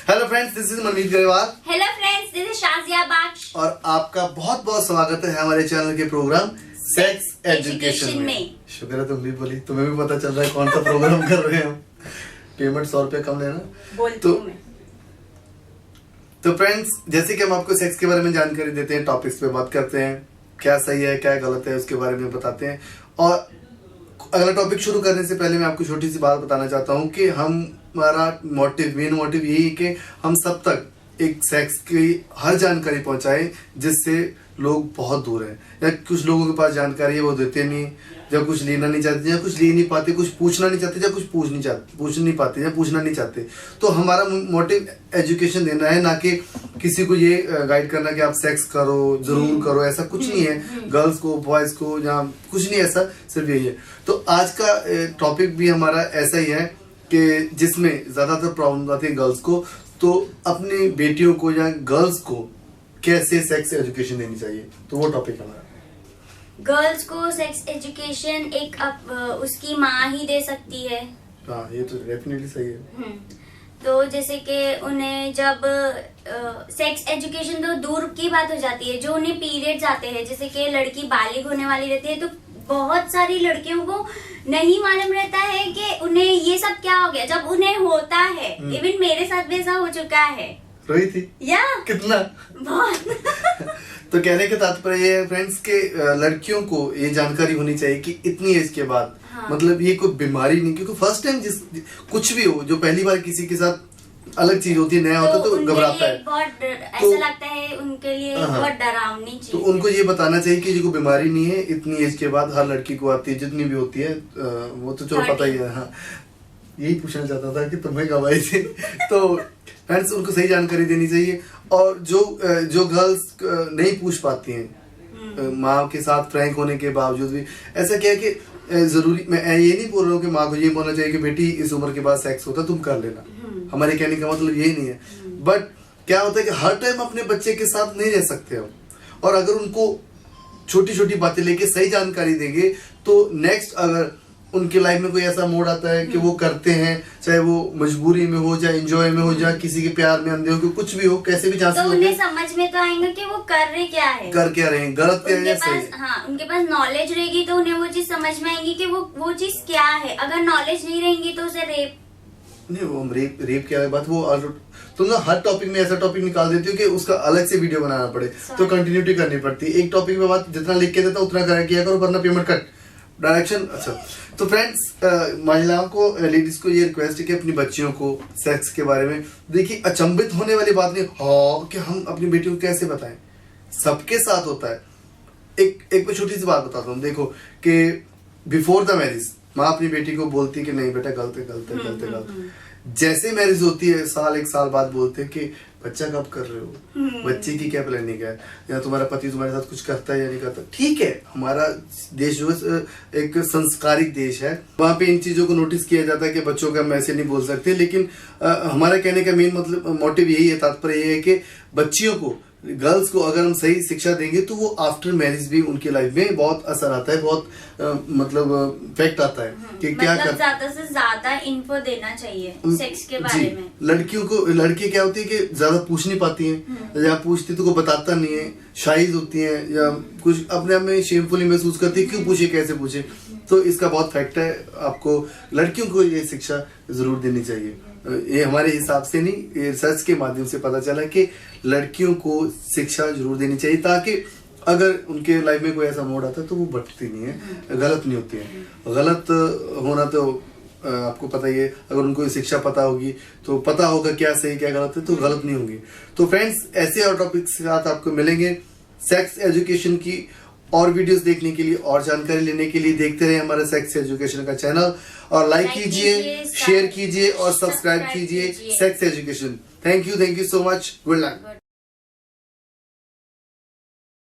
Hello friends, this is Manmeet Grewal. Hello friends, this is Shazia Bakhsh और आपका बहुत बहुत स्वागत है हमारे चैनल के प्रोग्राम सेक्स एजुकेशन में। शुक्र है तुम भी बोली, तुम्हें भी पता चल रहा है कौन सा प्रोग्राम कर रहे हैं हम। पेमेंट 100 रुपया कम लेना। तो फ्रेंड्स, जैसे कि हम आपको सेक्स के बारे में जानकारी देते हैं, टॉपिक्स पे बात करते हैं, क्या सही है क्या गलत है उसके बारे में बताते हैं। और अगला टॉपिक शुरू करने से पहले मैं आपको छोटी सी बात बताना चाहता हूँ कि हमारा मेन मोटिव यही है कि हम सब तक एक सेक्स की हर जानकारी पहुंचाएं जिससे लोग बहुत दूर हैं, या कुछ लोगों के पास जानकारी है वो देते नहीं, जब कुछ लेना नहीं चाहते, या कुछ ले नहीं पाते, कुछ पूछना नहीं चाहते, या कुछ पूछ नहीं पाते, या पूछना नहीं चाहते। तो हमारा मोटिव एजुकेशन देना है, ना कि किसी को ये गाइड करना कि आप सेक्स करो, जरूर करो, ऐसा कुछ नहीं है। गर्ल्स को, बॉयज को, या कुछ नहीं, ऐसा सिर्फ यही है। तो आज का टॉपिक भी हमारा ऐसा ही है कि जिसमें ज्यादातर प्रॉब्लम आती है गर्ल्स को। तो अपनी बेटियों को या गर्ल्स को कैसे सेक्स एजुकेशन देनी चाहिए, तो वो टॉपिक हमारा। गर्ल्स को सेक्स एजुकेशन एक उसकी माँ ही दे सकती है। हाँ, ये तो डेफिनेटली सही है। तो जैसे कि उन्हें जब सेक्स एजुकेशन तो दूर की बात हो जाती है, जो उन्हें पीरियड्स आते हैं, जैसे कि लड़की बालिग होने वाली रहती है, तो बहुत सारी लड़कियों को नहीं मालूम रहता है कि उन्हें ये सब क्या हो गया जब उन्हें होता है। इवन मेरे साथ भी ऐसा हो चुका है। रही थी या कितना बहुत तो कहने के तात्पर्य ये है फ्रेंड्स के लड़कियों को ये जानकारी होनी चाहिए कि इतनी एज के बाद, हाँ। मतलब ये कोई बीमारी नहीं, क्योंकि फर्स्ट टाइम कुछ भी हो, जो पहली बार किसी के साथ अलग चीज होती है, नया होता है, तो घबराता है, बहुत ऐसा लगता है उनके लिए बहुत डरावनी चीज। तो उनको ये बताना चाहिए कि जो बीमारी नहीं है, इतनी एज के बाद हर लड़की को आती है, जितनी भी होती है। वो तो चलो पता ही है। हाँ, यही पूछना चाहता था कि तुम्हें कब आई थी। तो फ्रेंड्स, उनको सही जानकारी देनी चाहिए। और जो गर्ल्स नहीं पूछ पाती हैं माँ के साथ फ्रैंक होने के बावजूद भी, ऐसा क्या है कि जरूरी, मैं ये नहीं बोल रहा हूँ कि माँ को ये बोलना चाहिए कि बेटी इस उम्र के बाद सेक्स होता तुम कर लेना। हमारे कहने का मतलब यही नहीं है। बट क्या होता है कि हर टाइम अपने बच्चे के साथ नहीं रह सकते हम, और अगर उनको छोटी छोटी बातें लेके सही जानकारी देंगे तो नेक्स्ट अगर उनके लाइफ में कोई ऐसा मोड़ आता है कि वो करते हैं, चाहे वो मजबूरी में हो, चाहे एंजॉय में हो, चाहे किसी के प्यार में अंधे हो, कि कुछ भी हो, कैसे भी चांसेस तो उन्हें समझ में तो आएगा कि वो कर रहे क्या है, कर क्या रहे हैं, गलत क्या है, सही। हाँ, उनके पास नॉलेज रहेगी तो उन्हें वो चीज समझ में आएगी कि वो चीज क्या है। अगर नॉलेज नहीं रहेगी तो उसे रेप नहीं, वो रेप क्या है बात, वो तुम ना हर टॉपिक में ऐसा टॉपिक निकाल देती हो कि उसका अलग से वीडियो बनाना पड़े, तो कंटिन्यूटी करनी पड़ती है। एक टॉपिक में बात जितना लिख के देता उतना किया करो, वरना पेमेंट कट डायरेक्शन। अच्छा, तो फ्रेंड्स, महिलाओं को, लेडीज को ये रिक्वेस्ट है कि अपनी बच्चियों को सेक्स के बारे में, देखिए अचंभित होने वाली बात नहीं हाँ कि हम अपनी बेटियों को कैसे बताएं, सबके साथ होता है। एक मैं छोटी सी बात बताता हूँ। देखो कि बिफोर द मैरिज माँ अपनी बेटी को बोलती कि नहीं बेटा गलत है, गलत है, गलत है, गलत है। जैसे मैरिज होती है, एक साल बाद बोलते हैं कि बच्चा कब कर रहे हो, बच्चे की क्या प्लानिंग है, या तुम्हारा पति तुम्हारे साथ कुछ करता है या नहीं करता। ठीक है, हमारा देश जो एक संस्कारिक देश है, वहाँ पे इन चीजों को नोटिस किया जाता है कि बच्चों का हम ऐसे नहीं बोल सकते। लेकिन हमारा कहने का मेन मतलब मोटिव यही है, तात्पर्य ये है कि बच्चियों को, गर्ल्स को अगर हम सही शिक्षा देंगे तो वो आफ्टर मैरिज भी उनकी लाइफ में बहुत असर आता है, बहुत मतलब इफेक्ट आता है कि क्या कर, ज्यादा से ज्यादा इन्फो देना चाहिए सेक्स के बारे में। लड़कियों को, लड़की क्या होती है कि ज्यादा पूछ नहीं पाती हैं, या पूछती तो कोई बताता नहीं है, शाइज होती हैं, या कुछ अपने आप में शेमफुली महसूस करती है, क्यों पूछे, कैसे पूछे। तो इसका बहुत फैक्ट है। आपको लड़कियों को ये शिक्षा जरूर देनी चाहिए। ये हमारे हिसाब से नहीं, ये रिसर्च के माध्यम से पता चला कि लड़कियों को शिक्षा जरूर देनी चाहिए, ताकि अगर उनके लाइफ में कोई ऐसा मोड़ आता है तो वो भटकती नहीं है, गलत नहीं होती है। गलत होना तो आपको पता ही है, अगर उनको शिक्षा पता होगी तो पता होगा क्या सही क्या गलत है, तो गलत नहीं होंगी। तो फ्रेंड्स, ऐसे और टॉपिक्स के साथ आपको मिलेंगे। सेक्स एजुकेशन की और वीडियोस देखने के लिए और जानकारी लेने के लिए देखते रहे हमारे सेक्स एजुकेशन का चैनल, और लाइक कीजिए, शेयर कीजिए और सब्सक्राइब कीजिए sex education. Thank you so much. Good luck.